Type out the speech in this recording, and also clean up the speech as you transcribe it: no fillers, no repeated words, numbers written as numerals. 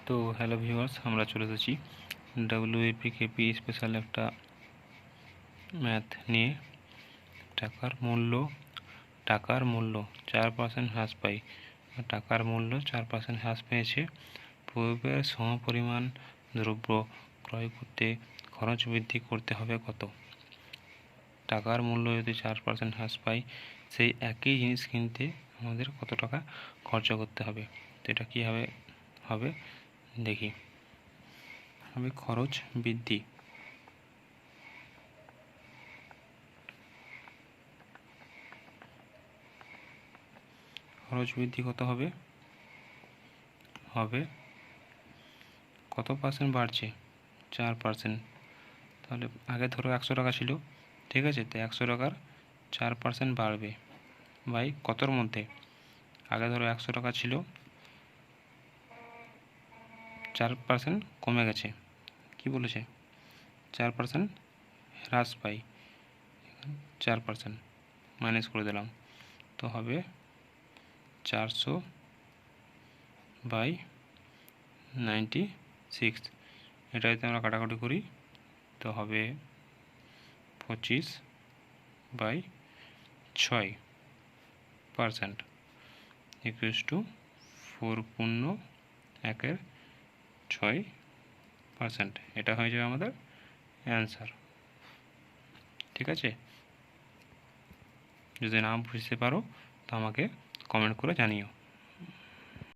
তো hello viewers, আমরা চলে এসেছি WAPKP স্পেশাল একটা ম্যাথ নিয়ে। টাকার মূল্য 4% হ্রাস পায়। টাকার মূল্য 4% হ্রাস পেয়েছে। পূর্বের সমপরিমাণ দ্রব্য ক্রয় করতে খরচ বৃদ্ধি করতে হবে কত? টাকার মূল্য যদি 4% হ্রাস পায়, সেই একই জিনিস কিনতে আমাদের কত টাকা খরচা করতে হবে? তো এটা কীভাবে হবে দেখি। হবে খরচ বৃদ্ধি। খরচ বৃদ্ধি কত হবে? হবে কত পার্সেন্ট বাড়ছে? 4%। তাহলে আগে ধরো 100 টাকা ছিল, ঠিক আছে? তো 100 টাকার 4% বাড়বে বাই কতর মধ্যে? আগে ধরো 100 টাকা ছিল, 4% কমে গেছে। কি বলেছে? 4% হ্রাস পাই, 4% মাইনাস করে দিলাম, তো হবে 400 বাই 96। এটা যদি আমরা কাটাকুটি করি তো হবে 25 বাই 6% ইকুয়ালস টু 4.1/6%। এটা হয়ে যাবে আমাদের অ্যান্সার। ঠিক আছে? যদি না বুঝতে পারো তো আমাকে কমেন্ট করে জানিও।